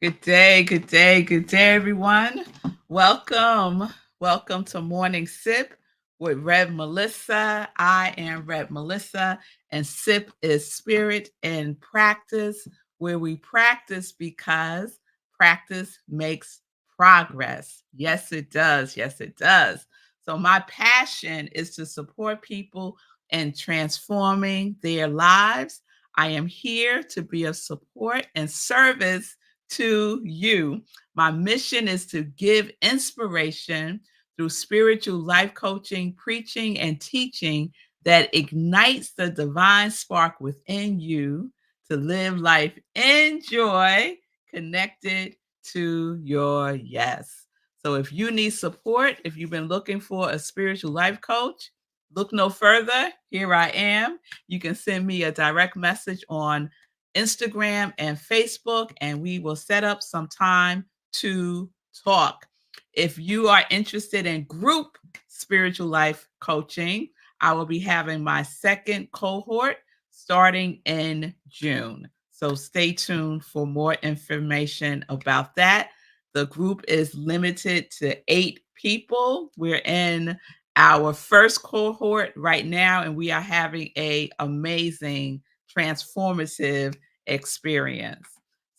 Good day, good day, good day, everyone. Welcome. Welcome to Morning Sip with Rev Melissa. I am Rev Melissa, and Sip is spirit and practice, where we practice because practice makes progress. Yes, it does. Yes, it does. So, my passion is to support people in transforming their lives. I am here to be of support and service to you. My mission is to give inspiration through spiritual life coaching, preaching, and teaching that ignites the divine spark within you to live life in joy, connected to your yes. So if you need support, if you've been looking for a spiritual life coach, look no further. Here I am. You can send me a direct message on Instagram and Facebook, and we will set up some time to talk. If you are interested in group spiritual life coaching, I will be having my second cohort starting in June. So stay tuned for more information about that. The group is limited to 8 people. We're in our first cohort right now, and we are having a amazing transformative experience.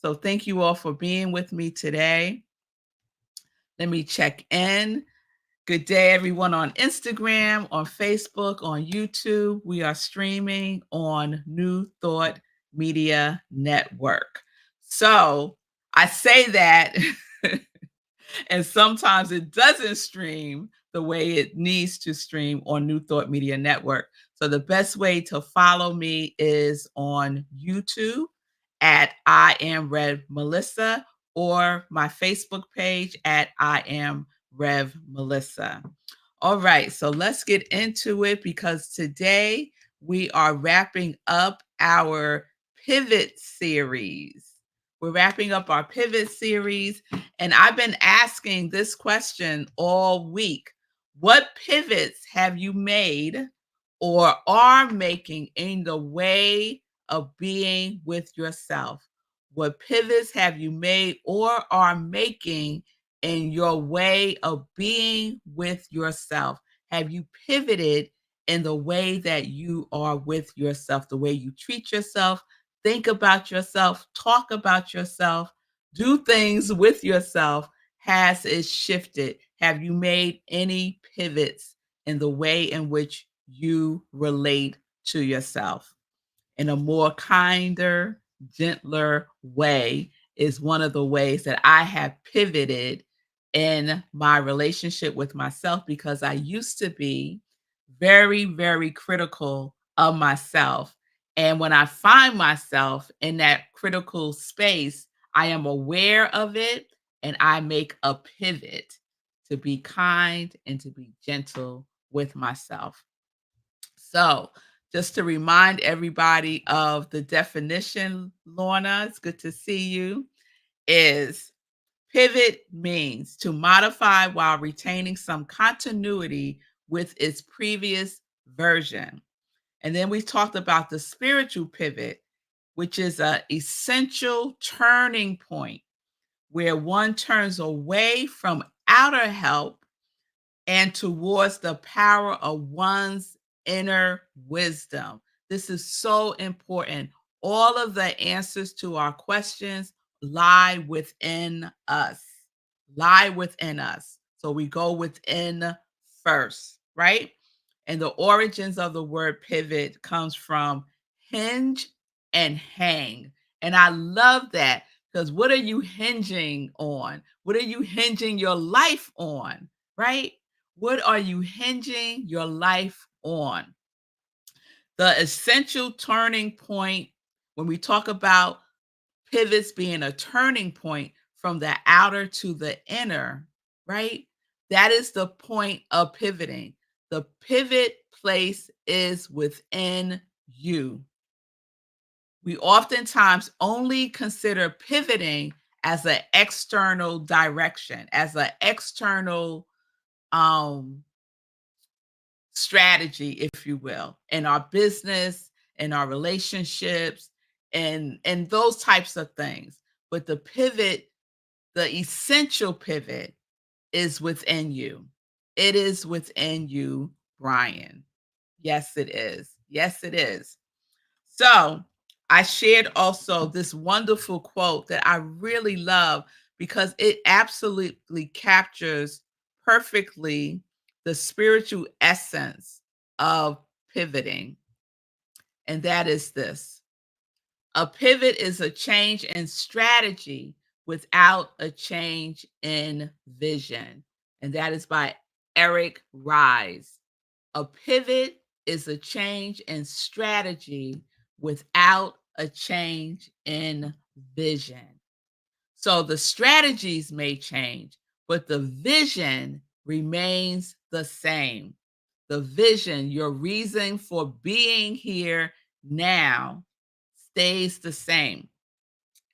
So thank you all for being with me today. Let me check in. Good day, everyone on Instagram, on Facebook, on YouTube. We are streaming on New Thought Media Network. So I say that, and sometimes it doesn't stream the way it needs to stream on New Thought Media Network. So the best way to follow me is on YouTube at I am Rev Melissa, or my Facebook page at I am Rev Melissa. All right, so let's get into it because today we are wrapping up our pivot series. We're wrapping up our pivot series, and I've been asking this question all week. What pivots have you made or are making in the way of being with yourself? What pivots have you made or are making in your way of being with yourself? Have you pivoted in the way that you are with yourself, the way you treat yourself, think about yourself, talk about yourself, do things with yourself? Has it shifted? Have you made any pivots in the way in which you relate to yourself? In a more kinder, gentler way is one of the ways that I have pivoted in my relationship with myself, because I used to be very, very critical of myself. And when I find myself in that critical space, I am aware of it and I make a pivot to be kind and to be gentle with myself. So, just to remind everybody of the definition, Lorna, it's good to see you, is pivot means to modify while retaining some continuity with its previous version. And then we talked about the spiritual pivot, which is an essential turning point where one turns away from outer help and towards the power of one's inner wisdom. This is so important. All of the answers to our questions lie within us, lie within us. So we go within first, right? And the origins of the word pivot comes from hinge and hang. And I love that, because what are you hinging on? What are you hinging your life on, right? What are you hinging your life on? The essential turning point, when we talk about pivots being a turning point from the outer to the inner, right? That is the point of pivoting. The pivot place is within you. We oftentimes only consider pivoting as an external direction, as an external um strategy, if you will, in our business, in our relationships, and those types of things. But the pivot The essential pivot is within you. It is within you, Brian. Yes, it is. Yes, it is. So I shared also this wonderful quote that I really love because it absolutely captures perfectly the spiritual essence of pivoting. And that is this: a pivot is a change in strategy without a change in vision. And that is by Eric Rise. A pivot is a change in strategy without a change in vision. So the strategies may change, but the vision remains the same. The vision, your reason for being here now, stays the same.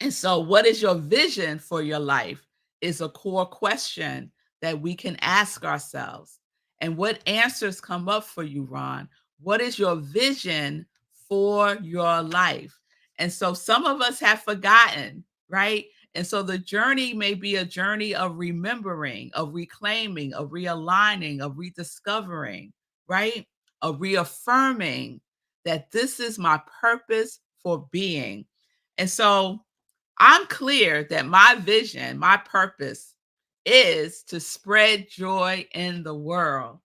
And so, what is your vision for your life is a core question that we can ask ourselves. And what answers come up for you, Ron? What is your vision for your life? And so, some of us have forgotten, right? And so, the journey may be a journey of remembering, of reclaiming, of realigning, of rediscovering, right? Of reaffirming that this is my purpose for being. And so, I'm clear that my vision, my purpose is to spread joy in the world.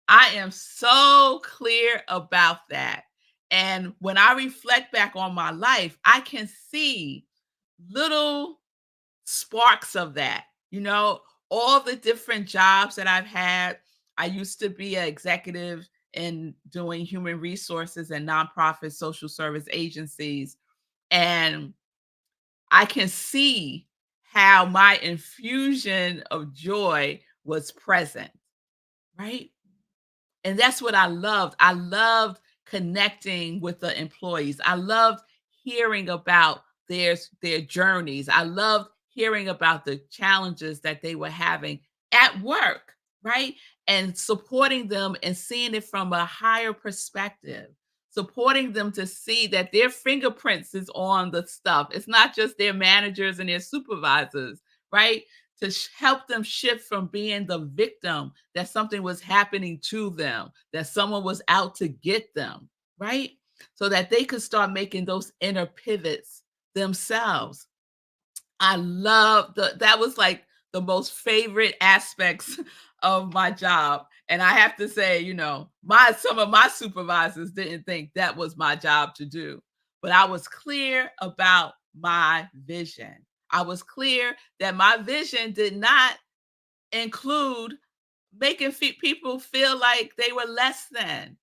I am so clear about that. And when I reflect back on my life, I can see little sparks of that. You know, all the different jobs that I've had. I used to be an executive in doing human resources and nonprofit social service agencies. And I can see how my infusion of joy was present, right? And that's what I loved. I loved connecting with the employees. I loved hearing about their journeys. I loved hearing about the challenges that they were having at work, right? And supporting them and seeing it from a higher perspective. Supporting them to see that their fingerprints is on the stuff. It's not just their managers and their supervisors, right? To help them shift from being the victim that something was happening to them, that someone was out to get them, right? So that they could start making those inner pivots themselves. I love that was like the most favorite aspects of my job. And I have to say, you know, my some of my supervisors didn't think that was my job to do. But I was clear about my vision. I was clear that my vision did not include making people feel like they were less than.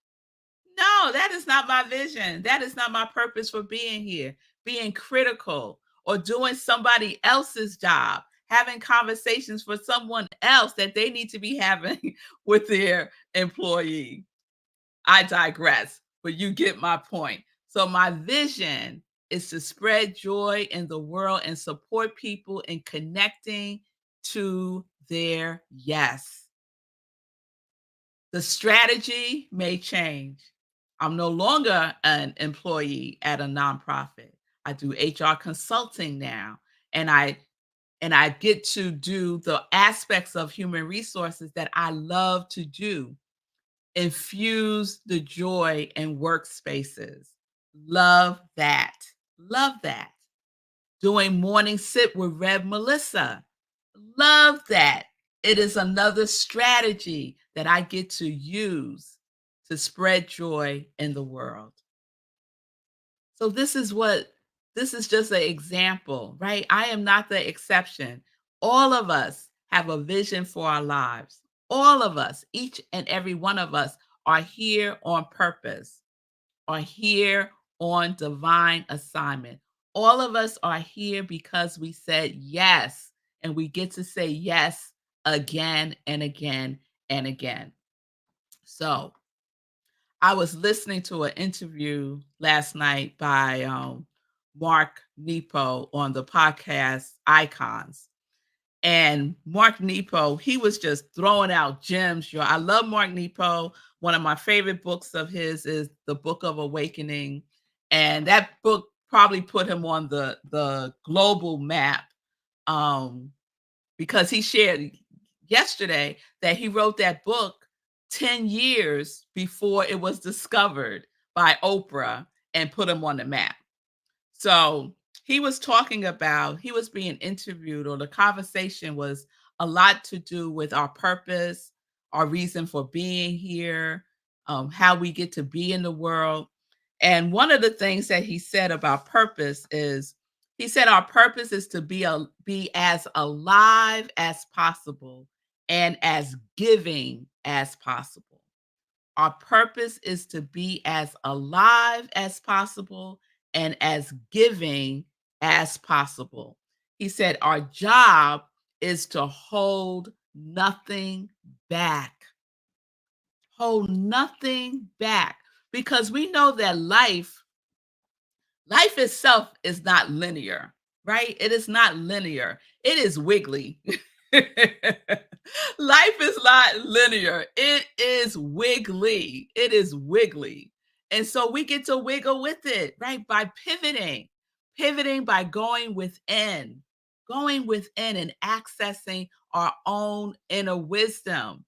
No, that is not my vision. That is not my purpose for being here. Being critical or doing somebody else's job, having conversations for someone else that they need to be having with their employee. I digress, but you get my point. So, my vision is to spread joy in the world and support people in connecting to their yes. The strategy may change. I'm no longer an employee at a nonprofit. I do HR consulting now, and I get to do the aspects of human resources that I love to do. Infuse the joy in workspaces. Love that. Love that. Doing morning sip with Rev Melissa. Love that. It is another strategy that I get to use to spread joy in the world. So this is just an example, right? I am not the exception. All of us have a vision for our lives. All of us, each and every one of us, are here on purpose, are here on divine assignment. All of us are here because we said yes, and we get to say yes again and again and again. So, I was listening to an interview last night by Mark Nepo on the podcast Icons. And Mark Nepo, he was just throwing out gems. Yo, I love Mark Nepo. One of my favorite books of his is The Book of Awakening. And that book probably put him on the global map. because he shared yesterday that he wrote that book 10 years before it was discovered by Oprah and put him on the map. So he was talking about, he was being interviewed, or the conversation was a lot to do with our purpose, our reason for being here, how we get to be in the world. And one of the things that he said about purpose is, he said our purpose is to be as alive as possible and as giving as possible. Our purpose is to be as alive as possible and as giving as possible. He said, our job is to hold nothing back. Hold nothing back. Because we know that life itself is not linear, right? It is not linear. It is wiggly. Life is not linear. It is wiggly. It is wiggly. And so we get to wiggle with it, right? By pivoting by going within and accessing our own inner wisdom,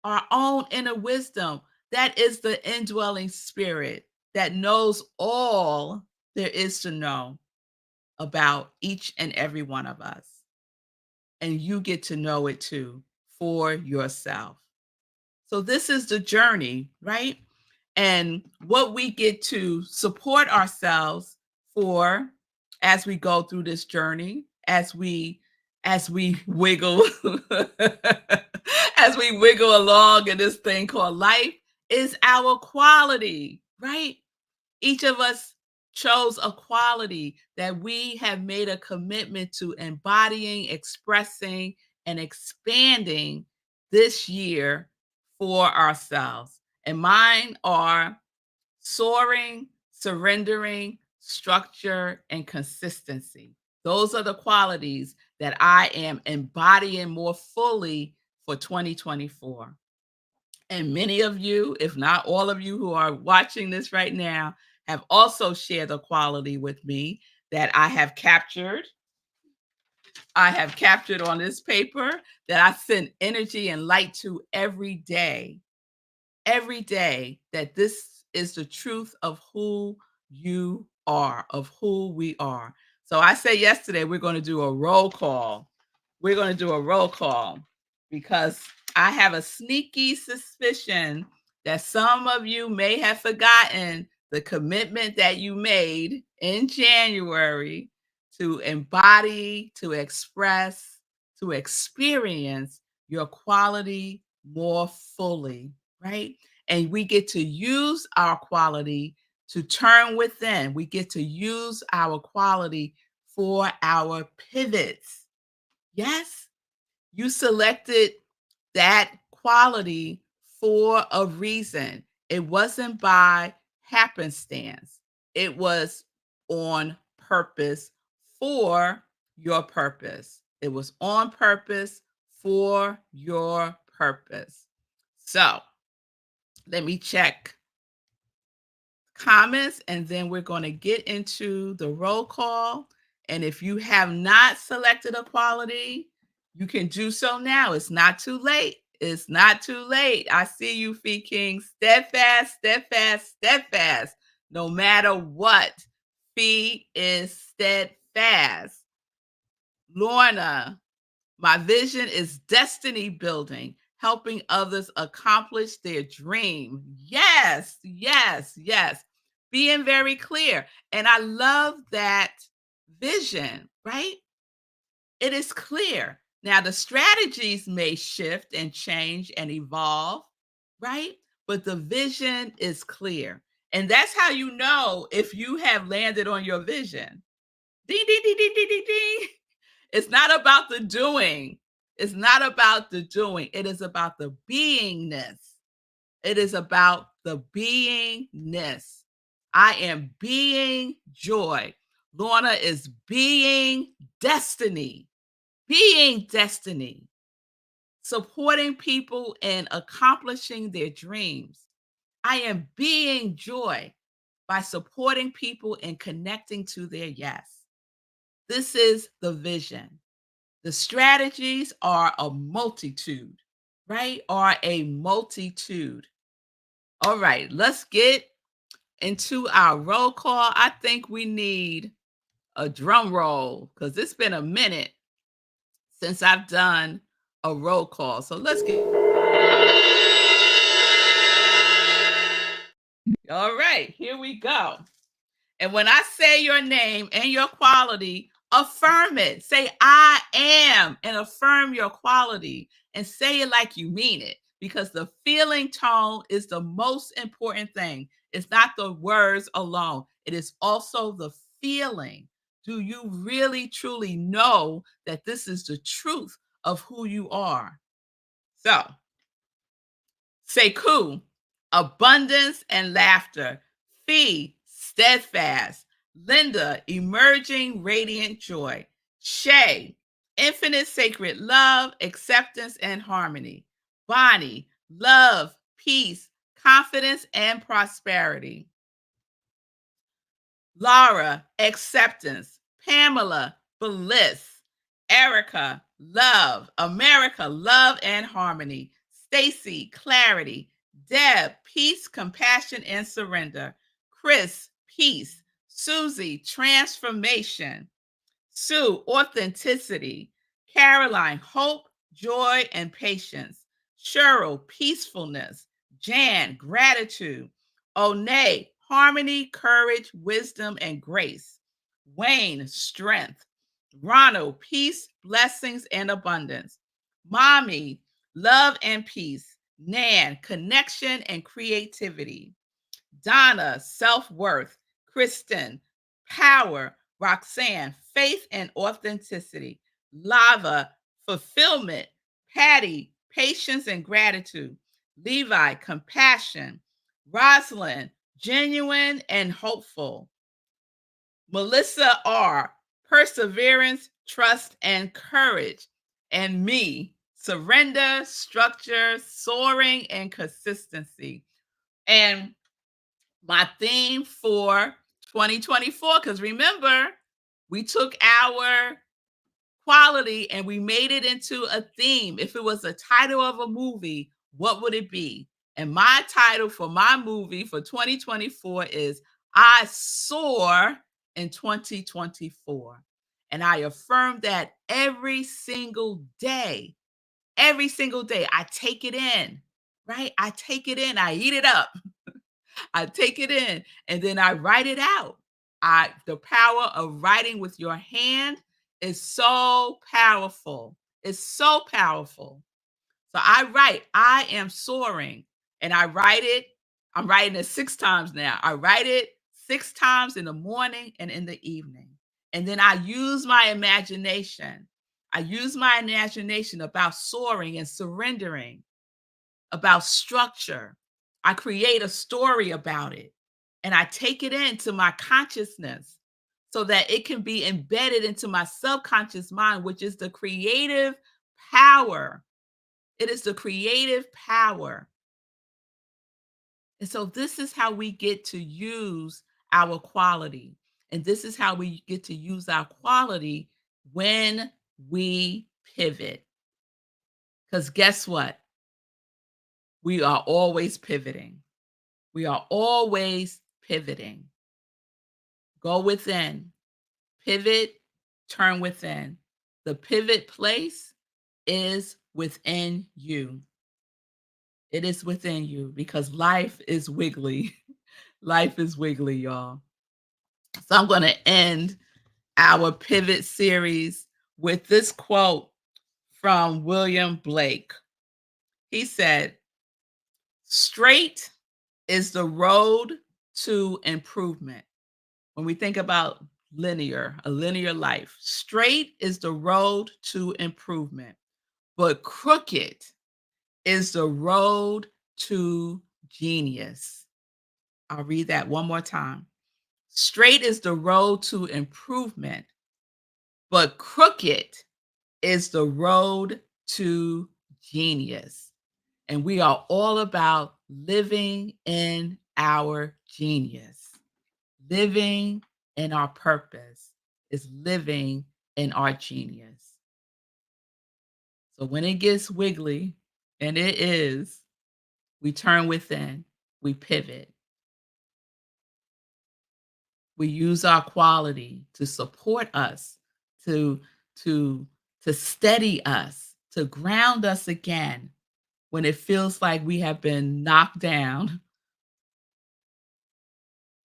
our own inner wisdom. That is the indwelling spirit that knows all there is to know about each and every one of us. And you get to know it too for yourself. So this is the journey, right? And what we get to support ourselves for as we go through this journey, as we wiggle as we wiggle along in this thing called life, is our quality, right? Each of us chose a quality that we have made a commitment to embodying, expressing, and expanding this year for ourselves. And mine are soaring, surrendering, structure, and consistency. Those are the qualities that I am embodying more fully for 2024. And many of you, if not all of you who are watching this right now, have also shared the quality with me that I have captured. I have captured on this paper that I send energy and light to every day, that this is the truth of who you are, of who we are. So I said yesterday, we're going to do a roll call. We're going to do a roll call because I have a sneaky suspicion that some of you may have forgotten the commitment that you made in January to embody, to express, to experience your quality more fully, right? And we get to use our quality to turn within. We get to use our quality for our pivots. Yes, you selected that quality for a reason. It wasn't by happenstance, it was on purpose for your purpose. It was on purpose for your purpose. So let me check comments, and then we're going to get into the roll call. And if you have not selected a quality, you can do so now. It's not too late. It's not too late. I see you, Fee King. Steadfast, steadfast, steadfast. No matter what, Fee is steadfast. Lorna, my vision is destiny building, helping others accomplish their dream. Yes, yes, yes. Being very clear. And I love that vision, right? It is clear. Now, the strategies may shift and change and evolve, right? But the vision is clear. And that's how you know if you have landed on your vision. Ding, ding, ding, ding, ding, ding, ding. It's not about the doing. It's not about the doing. It is about the beingness. It is about the beingness. I am being joy. Lorna is being destiny. Being destiny. Supporting people in accomplishing their dreams. I am being joy by supporting people and connecting to their yes. This is the vision. The strategies are a multitude, right? Are a multitude. All right, let's get into our roll call. I think we need a drum roll because it's been a minute since I've done a roll call. So let's get. All right, here we go. And when I say your name and your quality, affirm it. Say, I am, and affirm your quality and say it like you mean it because the feeling tone is the most important thing. It's not the words alone, it is also the feeling. Do you really truly know that this is the truth of who you are? So, Seku, abundance and laughter. Fee, steadfast. Linda, emerging radiant joy. Shay, infinite sacred love, acceptance, and harmony. Bonnie, love, peace, confidence, and prosperity. Laura, acceptance. Pamela, bliss. Erica, love. America, love and harmony. Stacy, clarity. Deb, peace, compassion, and surrender. Chris, peace. Susie, transformation. Sue, authenticity. Caroline, hope, joy, and patience. Cheryl, peacefulness. Jan, gratitude. Onay, harmony, courage, wisdom, and grace. Wayne, strength. Ronald, peace, blessings, and abundance. Mommy, love and peace. Nan, connection and creativity. Donna, self-worth. Kristen, power. Roxanne, faith and authenticity. Lava, fulfillment. Patty, patience and gratitude. Levi, compassion. Rosalind, genuine and hopeful. Melissa R, perseverance, trust, and courage. And me, surrender, structure, soaring, and consistency. And my theme for 2024, because remember, we took our quality and we made it into a theme. If it was a title of a movie, what would it be? And my title for my movie for 2024 is I Soar in 2024. And I affirm that every single day. Every single day, I take it in, right? I take it in, I eat it up. I take it in and then I write it out. The power of writing with your hand is so powerful. It's so powerful. So I write, I am soaring, and I write it. I'm writing it 6 times now. I write it 6 times in the morning and in the evening. And then I use my imagination. I use my imagination about soaring and surrendering, about structure. I create a story about it and I take it into my consciousness so that it can be embedded into my subconscious mind, which is the creative power. It is the creative power. And so this is how we get to use our quality. And this is how we get to use our quality when we pivot. Because guess what? We are always pivoting. We are always pivoting. Go within, pivot, turn within. The pivot place is within you. It is within you because life is wiggly. Life is wiggly, y'all. So I'm going to end our pivot series with this quote from William Blake. He said, straight is the road to improvement. When we think about a linear life, straight is the road to improvement, but crooked is the road to genius. I'll read that one more time. Straight is the road to improvement, but crooked is the road to genius. And we are all about living in our genius. Living in our purpose is living in our genius. So when it gets wiggly, and it is, we turn within, we pivot, we use our quality to support us, to to to steady us, to ground us again when it feels like we have been knocked down.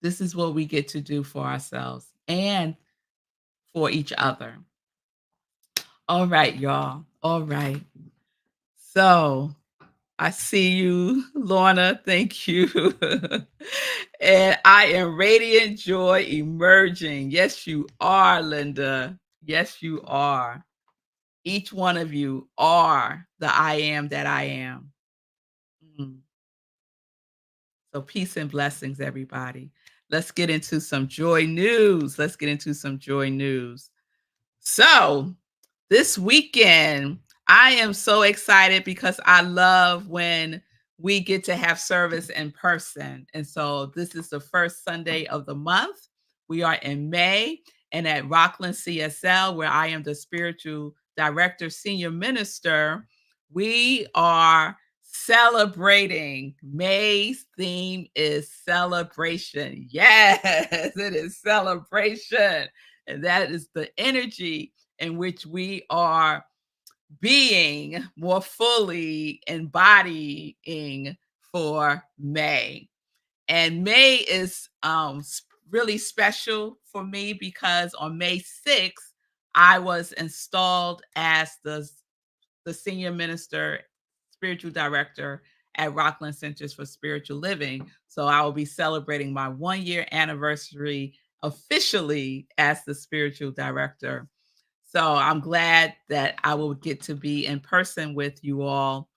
This is what we get to do for ourselves and for each other. All right, y'all. All right. So I see you, Lorna. Thank you. And I am radiant joy emerging. Yes, you are, Linda. Yes, you are. Each one of you are the I am that I am. Mm. So peace and blessings, everybody. Let's get into some joy news. Let's get into some joy news. So this weekend, I am so excited because I love when we get to have service in person. And so this is the first Sunday of the month. We are in May and at Rockland CSL, where I am the spiritual director, senior minister, we are celebrating. May's theme is celebration. Yes, it is celebration. And that is the energy in which we are being more fully embodying for May. And May is really special for me because on May 6th, I was installed as the senior minister, spiritual director at Rockland Centers for Spiritual Living. So I will be celebrating my 1 year anniversary officially as the spiritual director. So I'm glad that I will get to be in person with you all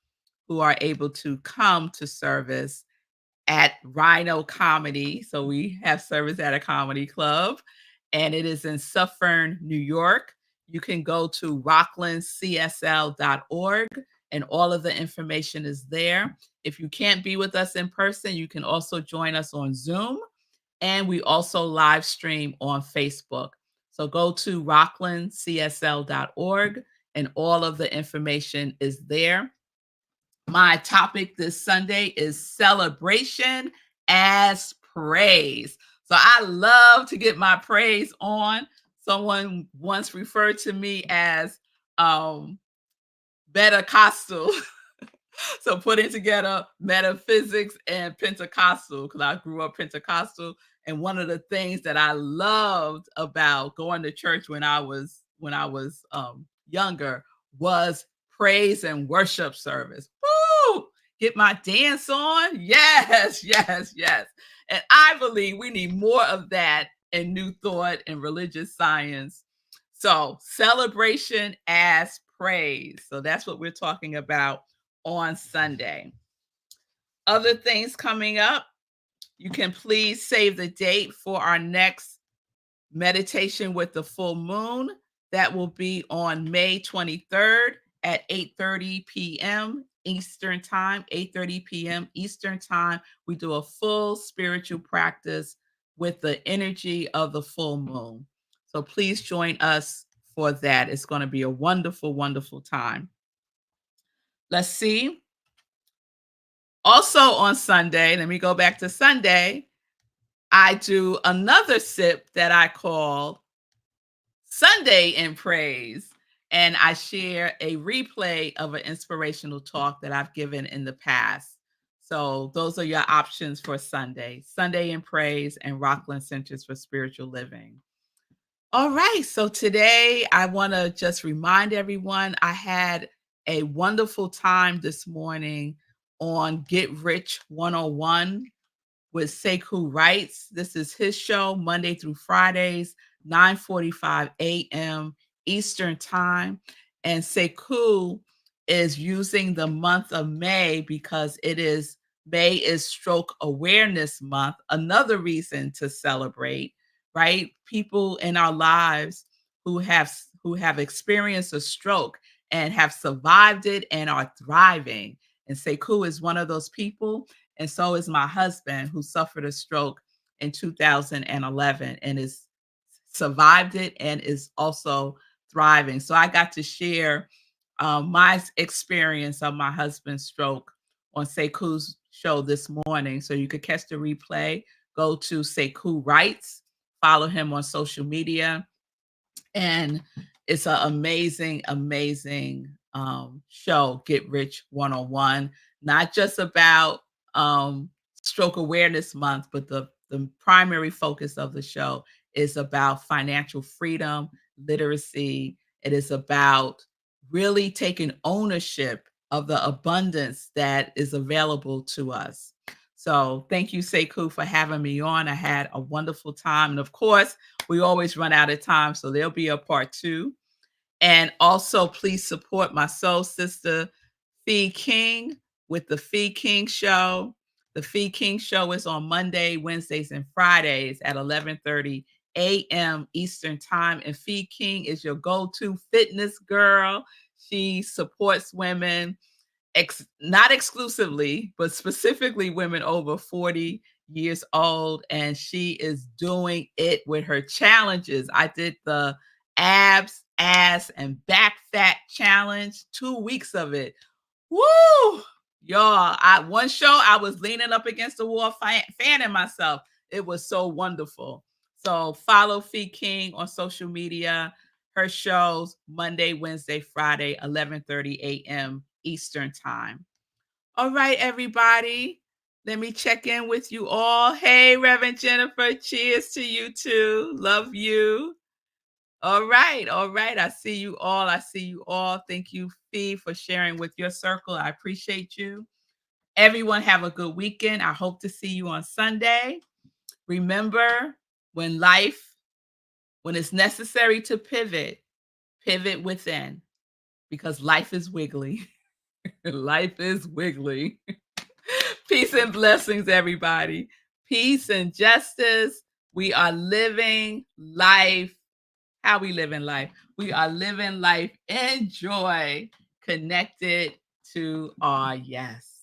who are able to come to service at Rhino Comedy. So we have service at a comedy club, and it is in Suffern, New York. You can go to rocklandcsl.org, and all of the information is there. If you can't be with us in person, you can also join us on Zoom, and we also live stream on Facebook. So go to rocklandcsl.org, and all of the information is there. My topic this Sunday is celebration as praise. So I love to get my praise on. Someone once referred to me as Pentecostal. So putting together metaphysics and Pentecostal, because I grew up Pentecostal. And one of the things that I loved about going to church when I was younger was praise and worship service. Woo! Get my dance on. Yes, yes, yes. And I believe we need more of that in New Thought and religious science. So celebration as praise. So that's what we're talking about on Sunday. Other things coming up, you can please save the date for our next meditation with the full moon. That will be on May 23rd at 8:30 p.m. Eastern Time, 8:30 p.m. Eastern Time. We do a full spiritual practice with the energy of the full moon. So please join us for that. It's going to be a wonderful, wonderful time. Let's see. Also on Sunday, let me go back to Sunday, I do another sip that I call Sunday in Praise. And I share a replay of an inspirational talk that I've given in the past. So those are your options for Sunday, Sunday in Praise and Rockland Centers for Spiritual Living. All right. So today I want to just remind everyone I had a wonderful time this morning on Get Rich 101 with Sekou Wrights. This is his show Monday through Fridays, 9:45 a.m. Eastern Time. And Sekou is using the month of May because May is Stroke Awareness Month, another reason to celebrate, right? People in our lives who have experienced a stroke and have survived it and are thriving. And Sekou is one of those people, and so is my husband, who suffered a stroke in 2011 and is survived it and is also thriving. So I got to share my experience of my husband's stroke on Seku's show this morning. So you could catch the replay. Go to Seku Writes, follow him on social media, and it's an amazing, amazing show, Get Rich 101. Not just about Stroke Awareness Month, but the primary focus of the show is about financial freedom, literacy. It is about really taking ownership of the abundance that is available to us. So thank you, Sekou, for having me on. I had a wonderful time. And of course, we always run out of time, so there'll be a part two. And also, please support my soul sister, Fee King, with the Fee King Show. The Fee King Show is on Monday, Wednesdays, and Fridays at 11:30 a.m. Eastern Time. And Fee King is your go-to fitness girl. She supports women, not exclusively, but specifically women over 40 years old. And she is doing it with her challenges. I did the abs, ass, and back fat challenge, 2 weeks of it. Woo! Y'all, one show I was leaning up against the wall, fanning myself. It was so wonderful. So follow Fee King on social media. Her shows Monday, Wednesday, Friday, 11:30 a.m. Eastern Time. All right, everybody. Let me check in with you all. Hey, Reverend Jennifer, cheers to you too. Love you. All right, all right. I see you all. I see you all. Thank you, Fee, for sharing with your circle. I appreciate you. Everyone have a good weekend. I hope to see you on Sunday. Remember, when it's necessary to pivot, pivot within, because life is wiggly. Life is wiggly. Peace and blessings, everybody. Peace and justice. We are living life. How we live in life? We are living life in joy, connected to our yes.